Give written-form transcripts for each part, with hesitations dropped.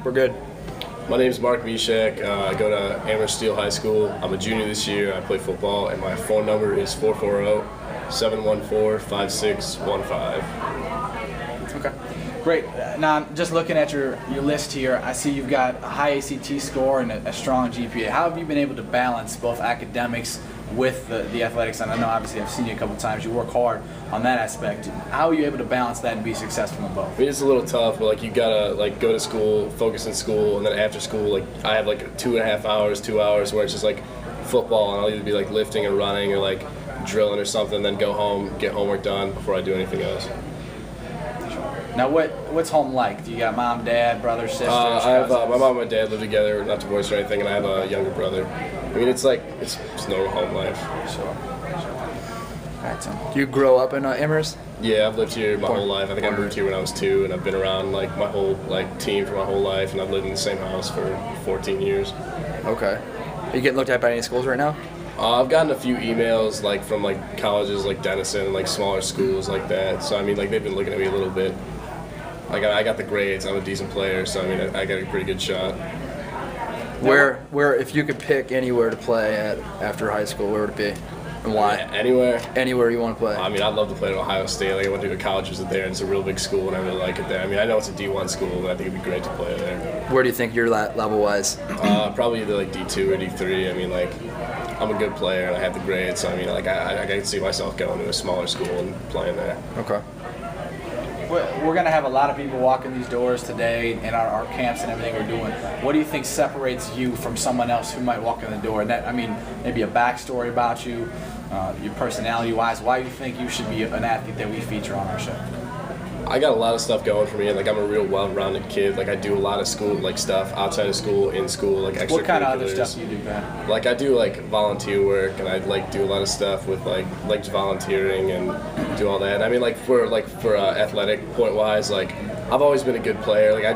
We're good. My name is Mark Mishak. I go to Amherst Steel High School. I'm a junior this year. I play football, and my phone number is 440-714-5615. Okay. Great. Now, just looking at your list here, I see you've got a high ACT score and a strong GPA. How have you been able to balance both academics with the athletics? And I know obviously I've seen you a couple times. You work hard on that aspect. How are you able to balance that and be successful in both? I mean, it's a little tough, but like you gotta like go to school, focus in school, and then after school, like I have like 2.5 hours, 2 hours where it's just like football, and I'll either be like lifting or running or like drilling or something, then go home, get homework done before I do anything else. Now, what's home like? Do you got mom, dad, brother, sisters? I have my mom and my dad live together, not divorced or anything, and I have a younger brother. I mean, it's like it's normal home life. Sure. All right, Tim. Do you grow up in Amherst? Yeah, I've lived here my whole life. I think I moved here when I was 2, and I've been around like my whole team for my whole life, and I've lived in the same house for 14 years. Okay. Are you getting looked at by any schools right now? I've gotten a few emails like from like colleges like Denison and like smaller schools like that. So I mean, like they've been looking at me a little bit. Like I got the grades. I'm a decent player, so I mean I got a pretty good shot. Where if you could pick anywhere to play at after high school, where would it be, and why? Yeah, anywhere. Anywhere you want to play. I mean, I'd love to play at Ohio State. Like I went to a college visit there, and it's a real big school, and I really like it there. I mean, I know it's a D1 school, but I think it'd be great to play there. Where do you think you're level-wise? Probably either like D2 or D3. I mean, like I'm a good player, and I have the grades, so I mean, like I can see myself going to a smaller school and playing there. Okay. We're going to have a lot of people walking these doors today in our camps and everything we're doing. What do you think separates you from someone else who might walk in the door? And that, I mean, maybe a backstory about you, your personality-wise. Why do you think you should be an athlete that we feature on our show? I got a lot of stuff going for me, and like I'm a real well-rounded kid. Like I do a lot of school like stuff outside of school, in school, like extracurriculars. What kind of other stuff do you do, Ben? Like I do like volunteer work, and I like do a lot of stuff with like volunteering and do all that. And I mean like for athletic point wise, like I've always been a good player. Like I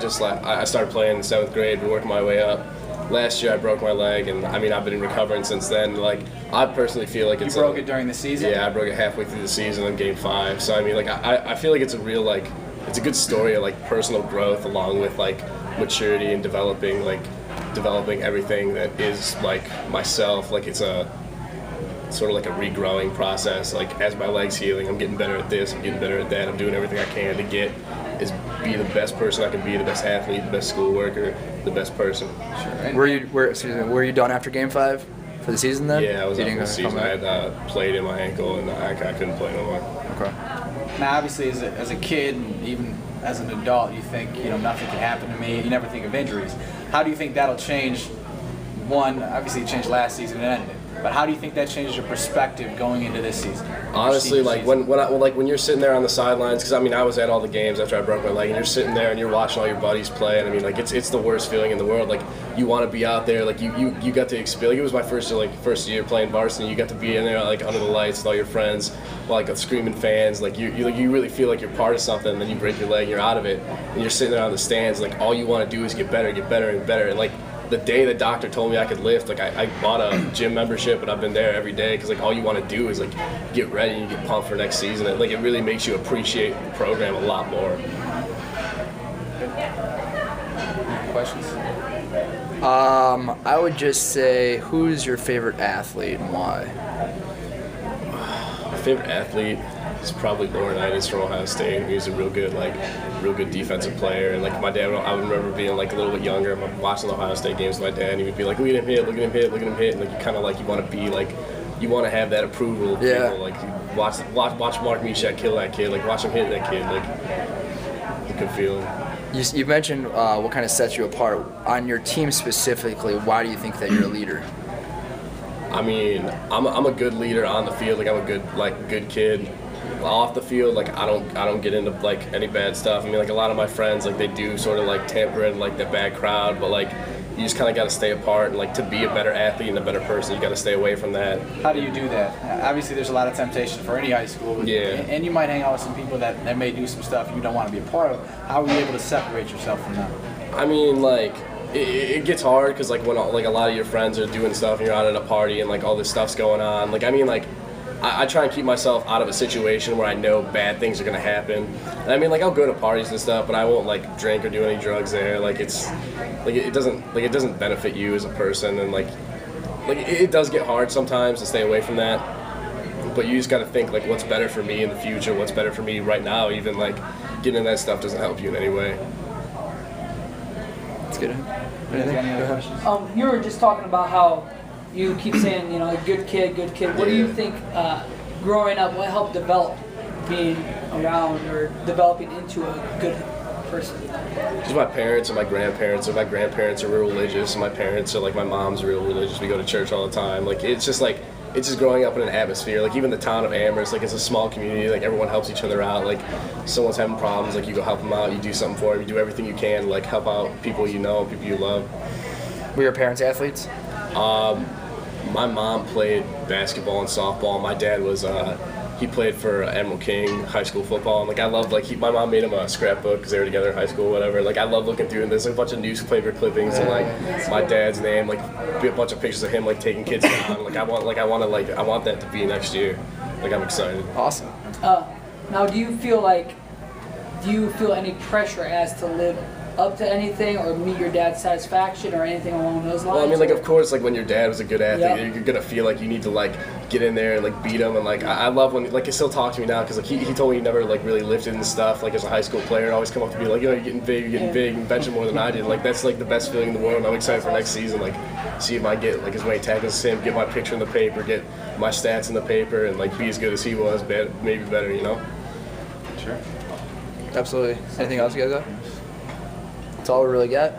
started playing in 7th grade, been working my way up. Last year I broke my leg, and I mean I've been recovering since then. Like I personally feel like it's. You broke it during the season? Yeah, I broke it halfway through the season in Game 5. So I mean like I feel like it's a real like it's a good story of like personal growth along with like maturity and developing everything that is like myself. Like it's sort of like a regrowing process. Like as my leg's healing, I'm getting better at this, I'm getting better at that. I'm doing everything I can to be the best person I can be, the best athlete, the best school worker, the best person. Sure. Were you done after Game 5 for the season then? Yeah, I was out for the season. I had played in my ankle, and I couldn't play no more. Okay. Now, obviously, as a kid, and even as an adult, you think, nothing can happen to me. You never think of injuries. How do you think that'll change? One, obviously, it changed last season and ended. But how do you think that changes your perspective going into this season? Honestly, like when you're sitting there on the sidelines, because I mean I was at all the games after I broke my leg, and you're sitting there and you're watching all your buddies play, and I mean like it's the worst feeling in the world. Like you want to be out there, like you got to experience. Like, it was my first year playing varsity. You got to be in there like under the lights with all your friends, like screaming fans. Like you really feel like you're part of something. And then you break your leg, and you're out of it, and you're sitting there on the stands. Like all you want to do is get better and better. And like the day the doctor told me I could lift, like I bought a gym membership, and I've been there every day because like all you want to do is like get ready and get pumped for next season. And like it really makes you appreciate the program a lot more. Questions? I would just say, who's your favorite athlete and why? My favorite athlete is probably Laurinaitis from Ohio State. He was a real good defensive player. And like my dad, I remember being like a little bit younger, watching the Ohio State games with my dad, and he would be like, "Look at him hit! Look at him hit! Look at him hit!" And like you kind of like you want to be like, you want to have that approval of people. Like you watch Mark Mishak kill that kid, like watch him hit that kid, like it's a good feeling. You mentioned what kind of sets you apart. On your team specifically, why do you think that you're a leader? I mean, I'm a good leader on the field. Like I'm a good kid. Off the field, like I don't get into like any bad stuff. I mean, like a lot of my friends, like they do sort of like tamper in like the bad crowd, but like you just kind of got to stay apart, and like to be a better athlete and a better person, you got to stay away from that. How do you do that? Obviously, there's a lot of temptation for any high school. Yeah. And you might hang out with some people that may do some stuff you don't want to be a part of. How are you able to separate yourself from them? I mean, like it gets hard because like when like a lot of your friends are doing stuff and you're out at a party and like all this stuff's going on. Like I mean, like I try and keep myself out of a situation where I know bad things are gonna happen. And I mean, like, I'll go to parties and stuff, but I won't like drink or do any drugs there. Like, it's like it doesn't benefit you as a person, and like it does get hard sometimes to stay away from that. But you just got to think like, what's better for me in the future? What's better for me right now? Even like getting in that stuff doesn't help you in any way. That's good. Any other questions? You were just talking about how you keep saying, you know, good kid, good kid. What do you think, growing up, what helped develop being around or developing into a good person? Just my parents and my grandparents. And my grandparents are real religious, and my parents are like, my mom's real religious. We go to church all the time. Like, it's just growing up in an atmosphere. Like, even the town of Amherst, like, it's a small community. Like, everyone helps each other out. Like, someone's having problems, like, you go help them out. You do something for them. You do everything you can to, like, help out people you know, people you love. Were your parents athletes? My mom played basketball and softball. My dad was he played for Admiral King high school football. And like, I love, like, my mom made him a scrapbook because they were together in high school, whatever. Like, I love looking through, and there's like, a bunch of newspaper clippings and like my dad's name, like a bunch of pictures of him like taking kids down. Like, I want that to be next year. Like, I'm excited. Awesome. Now, do you feel any pressure as to live up to anything or meet your dad's satisfaction or anything along those lines? Well, I mean, like, of course, like, when your dad was a good athlete, Yep. you're gonna feel like you need to like get in there and like beat him. And like, I love when, like, he still talks to me now because like he told me he never like really lifted and stuff like as a high school player, and always come up to me like, you know, you're getting big and benching more than I did. Like, that's like the best feeling in the world. And I'm excited for next season, like, see if I get like as many tackles as him, get my picture in the paper, get my stats in the paper, and like be as good as he was, maybe better, you know. Sure. Absolutely. Anything else you guys got? That's all we really got.